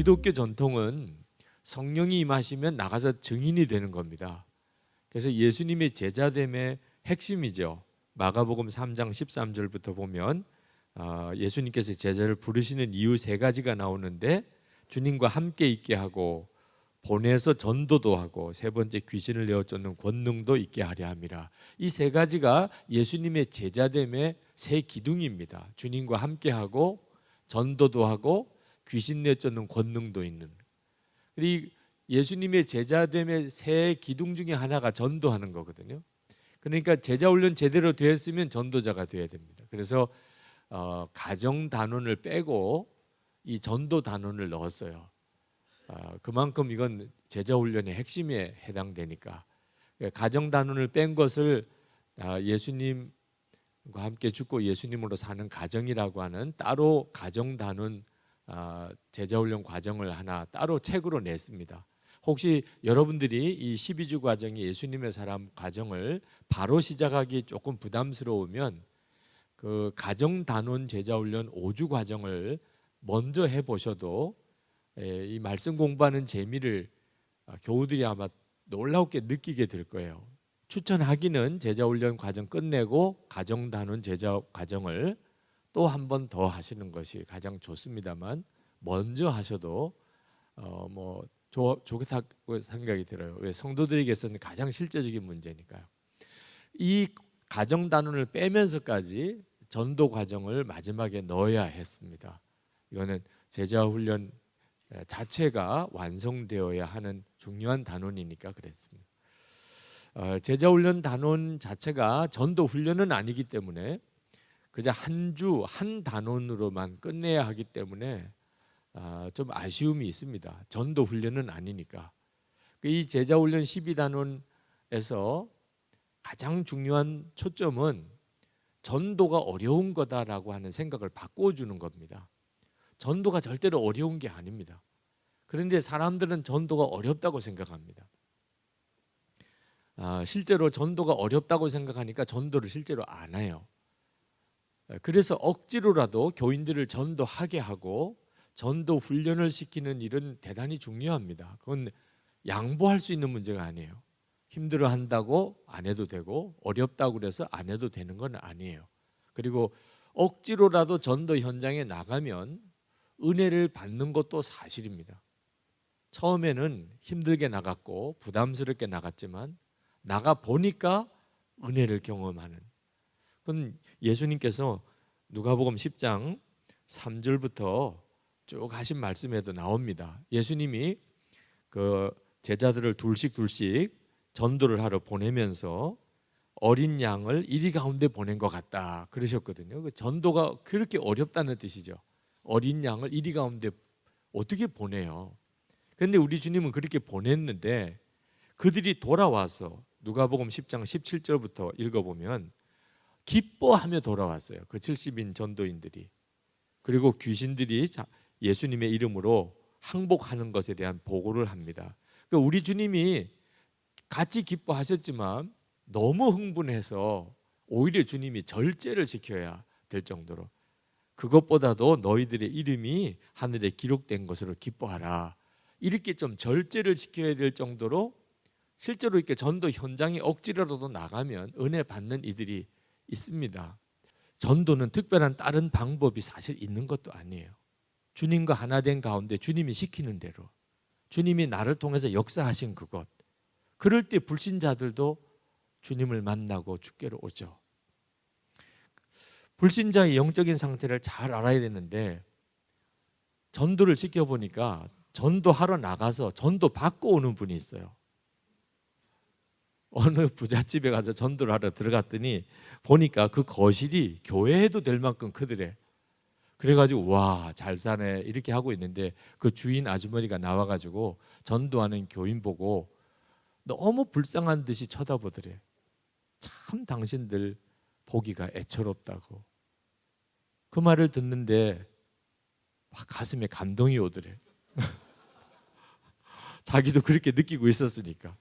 기독교 전통은 성령이 임하시면 나가서 증인이 되는 겁니다. 그래서 예수님의 제자됨의 핵심이죠. 마가복음 3장 13절부터 보면 예수님께서 제자를 부르시는 이유 세 가지가 나오는데, 주님과 함께 있게 하고 보내서 전도도 하고 세 번째 귀신을 내어 쫓는 권능도 있게 하려 함이라. 이 세 가지가 예수님의 제자됨의 세 기둥입니다. 주님과 함께 하고 전도도 하고 귀신 내어 쫓는 권능도 있는. 이 예수님의 제자됨의 세 기둥 중에 하나가 전도하는 거거든요. 그러니까 제자 훈련 제대로 되었으면 전도자가 되어야 됩니다. 그래서 가정 단원을 빼고 이 전도 단원을 넣었어요. 그만큼 이건 제자 훈련의 핵심에 해당되니까. 가정 단원을 뺀 것을 예수님과 함께 죽고 예수님으로 사는 가정이라고 하는 따로 가정 단원 제자 훈련 과정을 하나 따로 책으로 냈습니다. 혹시 여러분들이 이 12주 과정이 예수님의 사람 과정을 바로 시작하기 조금 부담스러우면 그 가정 단원 제자 훈련 5주 과정을 먼저 해보셔도 이 말씀 공부하는 재미를 교우들이 아마 놀랍게 느끼게 될 거예요. 추천하기는 제자 훈련 과정 끝내고 가정 단원 제자 과정을 또 한 번 더 하시는 것이 가장 좋습니다만, 먼저 하셔도 좋다고 생각이 들어요. 왜? 성도들에게서는 가장 실제적인 문제니까요. 이 가정 단원을 빼면서까지 전도 과정을 마지막에 넣어야 했습니다. 이거는 제자 훈련 자체가 완성되어야 하는 중요한 단원이니까 그랬습니다. 제자 훈련 단원 자체가 전도 훈련은 아니기 때문에 그저 한 주 한 단원으로만 끝내야 하기 때문에 좀 아쉬움이 있습니다. 전도 훈련은 아니니까. 이 제자 훈련 12단원에서 가장 중요한 초점은 전도가 어려운 거다라고 하는 생각을 바꿔주는 겁니다. 전도가 절대로 어려운 게 아닙니다. 그런데 사람들은 전도가 어렵다고 생각합니다. 실제로 전도가 어렵다고 생각하니까 전도를 실제로 안 해요. 그래서 억지로라도 교인들을 전도하게 하고 전도 훈련을 시키는 일은 대단히 중요합니다. 그건 양보할 수 있는 문제가 아니에요. 힘들어 한다고 안 해도 되고 어렵다고 그래서 안 해도 되는 건 아니에요. 그리고 억지로라도 전도 현장에 나가면 은혜를 받는 것도 사실입니다. 처음에는 힘들게 나갔고 부담스럽게 나갔지만 나가 보니까 은혜를 경험하는. 그건 예수님께서 누가복음 10장 3절부터 쭉 하신 말씀에도 나옵니다. 예수님이 그 제자들을 둘씩 전도를 하러 보내면서 어린 양을 이리 가운데 보낸 것 같다 그러셨거든요. 그 전도가 그렇게 어렵다는 뜻이죠. 어린 양을 이리 가운데 어떻게 보내요? 그런데 우리 주님은 그렇게 보냈는데 그들이 돌아와서 누가복음 10장 17절부터 읽어보면 기뻐하며 돌아왔어요. 그 70인 전도인들이. 그리고 귀신들이 예수님의 이름으로 항복하는 것에 대한 보고를 합니다. 그러니까 우리 주님이 같이 기뻐하셨지만 너무 흥분해서 오히려 주님이 절제를 지켜야 될 정도로, 그것보다도 너희들의 이름이 하늘에 기록된 것으로 기뻐하라, 이렇게 좀 절제를 지켜야 될 정도로 실제로 이렇게 전도 현장에 억지로라도 나가면 은혜 받는 이들이 있습니다. 전도는 특별한 다른 방법이 사실 있는 것도 아니에요. 주님과 하나 된 가운데 주님이 시키는 대로, 주님이 나를 통해서 역사하신 그것, 그럴 때 불신자들도 주님을 만나고 주께로 오죠. 불신자의 영적인 상태를 잘 알아야 되는데, 전도를 지켜보니까 전도하러 나가서 전도 받고 오는 분이 있어요. 어느 부잣집에 가서 전도를 하러 들어갔더니 보니까 그 거실이 교회해도 될 만큼 크더래. 그래가지고 와, 잘 사네 이렇게 하고 있는데 그 주인 아주머니가 나와가지고 전도하는 교인 보고 너무 불쌍한 듯이 쳐다보더래. 참 당신들 보기가 애처롭다고. 그 말을 듣는데 막 가슴에 감동이 오더래. 자기도 그렇게 느끼고 있었으니까.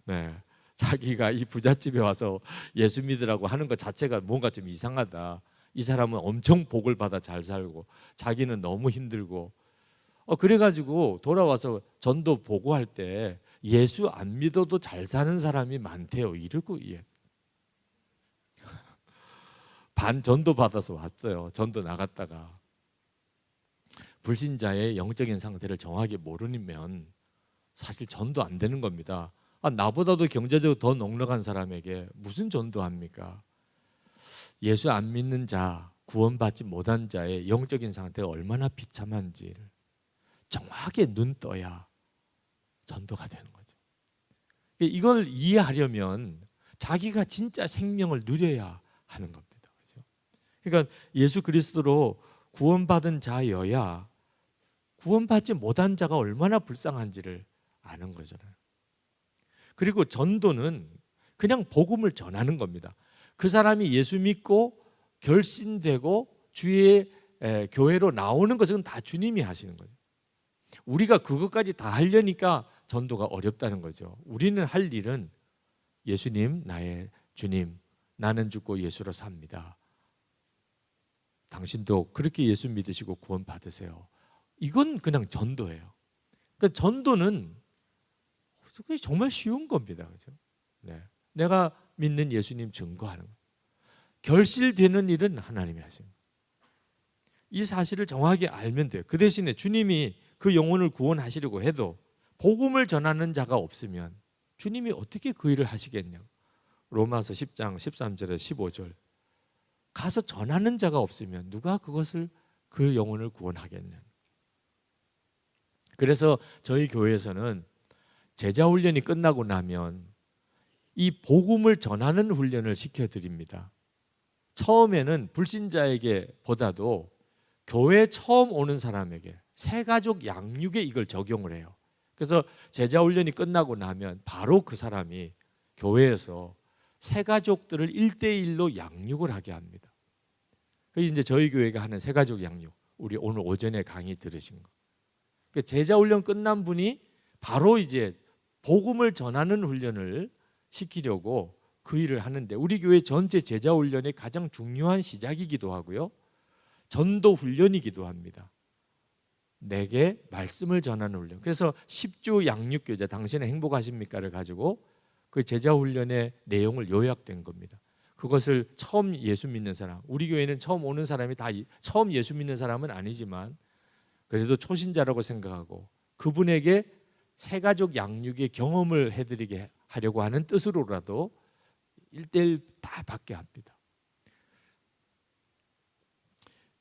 네. 자기가 이 부잣집에 와서 예수 믿으라고 하는 것 자체가 뭔가 좀 이상하다. 이 사람은 엄청 복을 받아 잘 살고 자기는 너무 힘들고 그래가지고 돌아와서 전도 보고할 때 예수 안 믿어도 잘 사는 사람이 많대요. 이러고 반 전도 받아서 왔어요. 전도 나갔다가 불신자의 영적인 상태를 정확히 모르면 사실 전도 안 되는 겁니다. 나보다도 경제적으로 더 넉넉한 사람에게 무슨 전도합니까? 예수 안 믿는 자, 구원받지 못한 자의 영적인 상태가 얼마나 비참한지를 정확하게 눈 떠야 전도가 되는 거죠. 이걸 이해하려면 자기가 진짜 생명을 누려야 하는 겁니다. 그러니까 예수 그리스도로 구원받은 자여야 구원받지 못한 자가 얼마나 불쌍한지를 아는 거잖아요. 그리고 전도는 그냥 복음을 전하는 겁니다. 그 사람이 예수 믿고 결신되고 주의 교회로 나오는 것은 다 주님이 하시는 거죠. 우리가 그것까지 다 하려니까 전도가 어렵다는 거죠. 우리는 할 일은 예수님, 나의 주님, 나는 죽고 예수로 삽니다. 당신도 그렇게 예수 믿으시고 구원 받으세요. 이건 그냥 전도예요. 그러니까 전도는 정말 쉬운 겁니다. 그죠? 네. 내가 믿는 예수님 증거하는 거. 결실되는 일은 하나님이 하신 거예요. 이 사실을 정확하게 알면 돼요. 그 대신에 주님이 그 영혼을 구원하시려고 해도 복음을 전하는 자가 없으면 주님이 어떻게 그 일을 하시겠냐고. 로마서 10장 13절에 15절. 가서 전하는 자가 없으면 누가 그 영혼을 구원하겠냐. 그래서 저희 교회에서는 제자 훈련이 끝나고 나면 이 복음을 전하는 훈련을 시켜드립니다. 처음에는 불신자에게 보다도 교회 처음 오는 사람에게 새가족 양육에 이걸 적용을 해요. 그래서 제자 훈련이 끝나고 나면 바로 그 사람이 교회에서 새가족들을 1대1로 양육을 하게 합니다. 그게 이제 저희 교회가 하는 새가족 양육, 우리 오늘 오전에 강의 들으신 거. 그러니까 제자 훈련 끝난 분이 바로 이제 복음을 전하는 훈련을 시키려고 그 일을 하는데, 우리 교회 전체 제자 훈련의 가장 중요한 시작이기도 하고요, 전도 훈련이기도 합니다. 내게 말씀을 전하는 훈련. 그래서 10주 양육교제, 당신은 행복하십니까를 가지고 그 제자 훈련의 내용을 요약된 겁니다. 그것을 처음 예수 믿는 사람, 우리 교회는 처음 오는 사람이 다 처음 예수 믿는 사람은 아니지만 그래도 초신자라고 생각하고 그분에게 새가족 양육의 경험을 해드리게 하려고 하는 뜻으로라도 1대1 다 받게 합니다.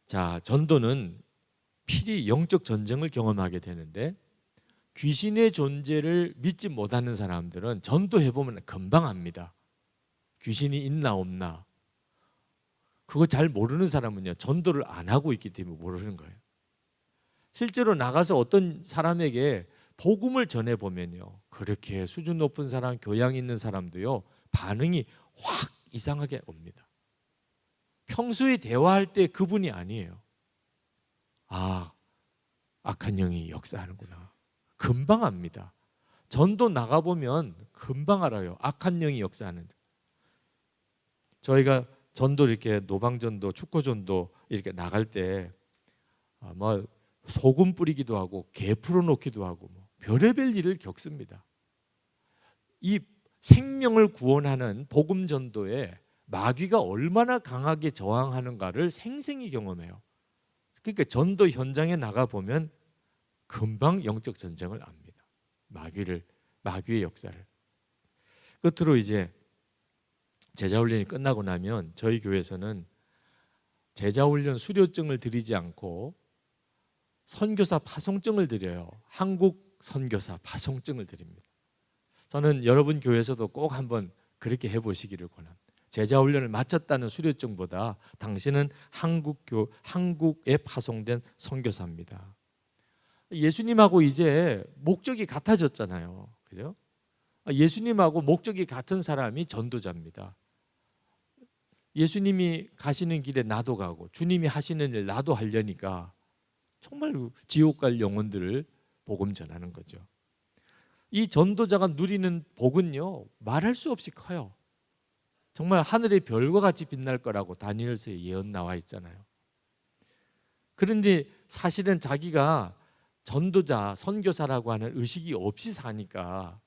자, 전도는 필히 영적 전쟁을 경험하게 되는데, 귀신의 존재를 믿지 못하는 사람들은 전도해보면 금방 압니다. 귀신이 있나 없나. 그거 잘 모르는 사람은요, 전도를 안 하고 있기 때문에 모르는 거예요. 실제로 나가서 어떤 사람에게 복음을 전해보면요, 그렇게 수준 높은 사람, 교양 있는 사람도요, 반응이 확 이상하게 옵니다. 평소에 대화할 때 그분이 아니에요. 악한 영이 역사하는구나. 금방 압니다. 전도 나가보면 금방 알아요. 악한 영이 역사하는. 저희가 전도 이렇게 노방전도, 축구전도 이렇게 나갈 때 소금 뿌리기도 하고 개 풀어놓기도 하고 별의별 일을 겪습니다. 이 생명을 구원하는 복음 전도에 마귀가 얼마나 강하게 저항하는가를 생생히 경험해요. 그러니까 전도 현장에 나가 보면 금방 영적 전쟁을 압니다. 마귀의 역사를. 끝으로 이제 제자훈련이 끝나고 나면 저희 교회에서는 제자훈련 수료증을 드리지 않고 선교사 파송증을 드려요. 한국 선교사 파송증을 드립니다. 저는 여러분 교회에서도 꼭 한번 그렇게 해보시기를 권합니다. 제자훈련을 마쳤다는 수료증보다 당신은 한국에 파송된 선교사입니다. 예수님하고 이제 목적이 같아졌잖아요. 그죠? 예수님하고 목적이 같은 사람이 전도자입니다. 예수님이 가시는 길에 나도 가고 주님이 하시는 일 나도 하려니까 정말 지옥 갈 영혼들을 복음 전하는 거죠. 이 전도자가 누리는 복은요, 말할 수 없이 커요. 정말 하늘의 별과 같이 빛날 거라고 다니엘서에 예언 나와 있잖아요. 그런데 사실은 자기가 전도자, 선교사라고 하는 의식이 없이 사니까,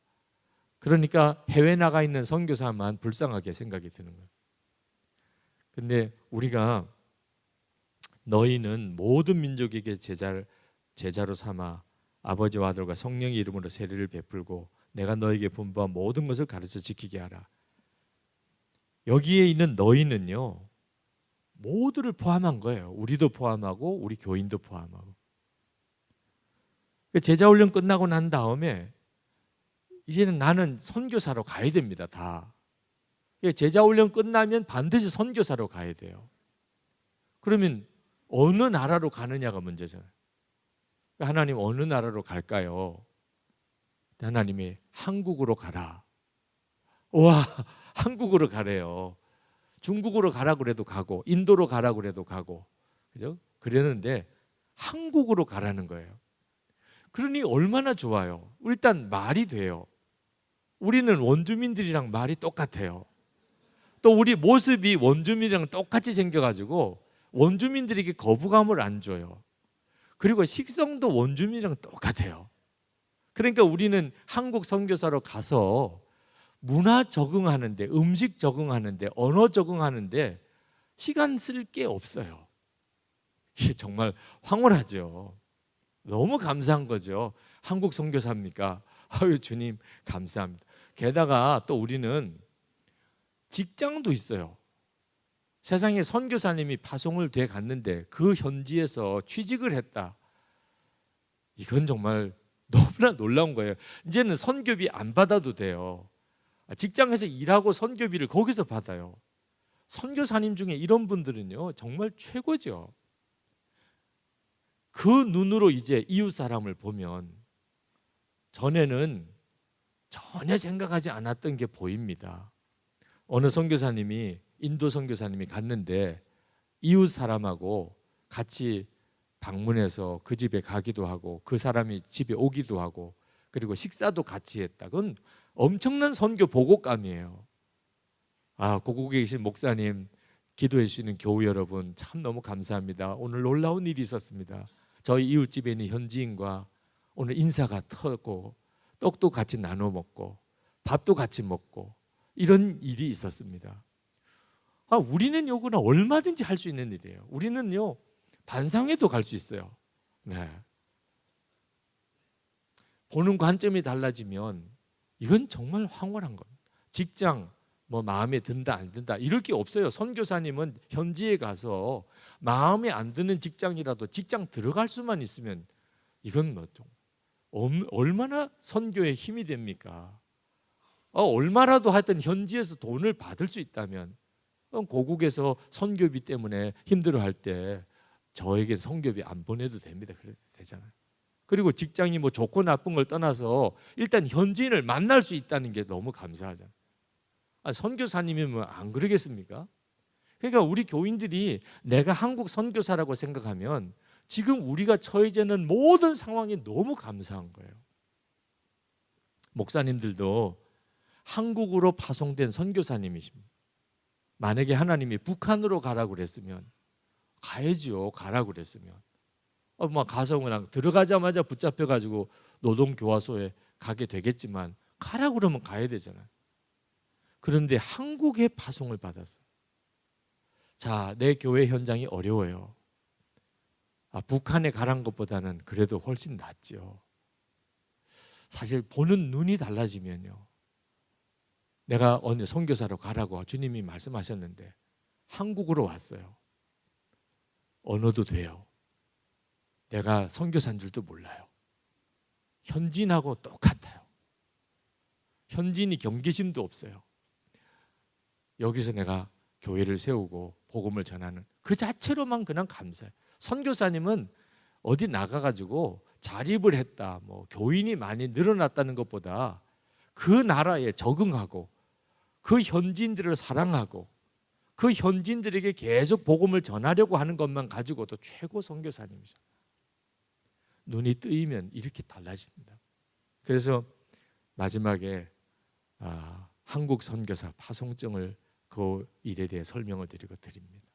그러니까 해외 나가 있는 선교사만 불쌍하게 생각이 드는 거예요. 근데 우리가 너희는 모든 민족에게 제자로 삼아 아버지와 아들과 성령의 이름으로 세례를 베풀고 내가 너에게 분부한 모든 것을 가르쳐 지키게 하라. 여기에 있는 너희는요, 모두를 포함한 거예요. 우리도 포함하고 우리 교인도 포함하고. 제자 훈련 끝나고 난 다음에 이제는 나는 선교사로 가야 됩니다. 다. 제자 훈련 끝나면 반드시 선교사로 가야 돼요. 그러면 어느 나라로 가느냐가 문제잖아요. 하나님 어느 나라로 갈까요? 하나님이 한국으로 가라. 와, 한국으로 가래요. 중국으로 가라 그래도 가고, 인도로 가라 그래도 가고, 그죠? 그랬는데 한국으로 가라는 거예요. 그러니 얼마나 좋아요. 일단 말이 돼요. 우리는 원주민들이랑 말이 똑같아요. 또 우리 모습이 원주민이랑 똑같이 생겨가지고 원주민들에게 거부감을 안 줘요. 그리고 식성도 원주민이랑 똑같아요. 그러니까 우리는 한국 선교사로 가서 문화 적응하는데, 음식 적응하는데, 언어 적응하는데 시간 쓸 게 없어요. 이게 정말 황홀하죠. 너무 감사한 거죠. 한국 선교사입니까? 아유 주님 감사합니다. 게다가 또 우리는 직장도 있어요. 세상에 선교사님이 파송을 돼 갔는데 그 현지에서 취직을 했다. 이건 정말 너무나 놀라운 거예요. 이제는 선교비 안 받아도 돼요. 직장에서 일하고 선교비를 거기서 받아요. 선교사님 중에 이런 분들은요 정말 최고죠. 그 눈으로 이제 이웃 사람을 보면 전에는 전혀 생각하지 않았던 게 보입니다. 어느 선교사님이, 인도 선교사님이 갔는데 이웃 사람하고 같이 방문해서 그 집에 가기도 하고 그 사람이 집에 오기도 하고 그리고 식사도 같이 했다. 그건 엄청난 선교 보고감이에요. 고국에 계신 목사님, 기도해 주시는 교우 여러분 참 너무 감사합니다. 오늘 놀라운 일이 있었습니다. 저희 이웃집에 있는 현지인과 오늘 인사가 터고 떡도 같이 나눠 먹고 밥도 같이 먹고 이런 일이 있었습니다. 우리는 요거는 얼마든지 할 수 있는 일이에요. 우리는요 반상회도 갈 수 있어요. 네. 보는 관점이 달라지면 이건 정말 황홀한 겁니다. 직장 뭐 마음에 든다 안 든다 이럴 게 없어요. 선교사님은 현지에 가서 마음에 안 드는 직장이라도 직장 들어갈 수만 있으면 이건 뭐 좀 얼마나 선교에 힘이 됩니까? 얼마라도 하여튼 현지에서 돈을 받을 수 있다면 고국에서 선교비 때문에 힘들어할 때 저에게 선교비 안 보내도 됩니다. 그래도 되잖아요. 그리고 직장이 뭐 좋고 나쁜 걸 떠나서 일단 현지인을 만날 수 있다는 게 너무 감사하잖아요. 선교사님이면 안 그러겠습니까? 그러니까 우리 교인들이 내가 한국 선교사라고 생각하면 지금 우리가 처해져 있는 모든 상황이 너무 감사한 거예요. 목사님들도 한국으로 파송된 선교사님이십니다. 만약에 하나님이 북한으로 가라고 그랬으면 가야죠. 가라고 그랬으면 가서 그냥 들어가자마자 붙잡혀가지고 노동교화소에 가게 되겠지만 가라고 그러면 가야 되잖아요. 그런데 한국에 파송을 받았어요. 자, 내 교회 현장이 어려워요. 북한에 가란 것보다는 그래도 훨씬 낫죠. 사실 보는 눈이 달라지면요. 내가 어느 선교사로 가라고 주님이 말씀하셨는데 한국으로 왔어요. 언어도 돼요. 내가 선교사인 줄도 몰라요. 현지인하고 똑같아요. 현지인이 경계심도 없어요. 여기서 내가 교회를 세우고 복음을 전하는 그 자체로만 그냥 감사해요. 선교사님은 어디 나가가지고 자립을 했다, 뭐 교인이 많이 늘어났다는 것보다 그 나라에 적응하고 그 현지인들을 사랑하고 그 현지인들에게 계속 복음을 전하려고 하는 것만 가지고도 최고 선교사님이죠. 눈이 뜨이면 이렇게 달라집니다. 그래서 마지막에 한국 선교사 파송증을 그 일에 대해 설명을 드립니다.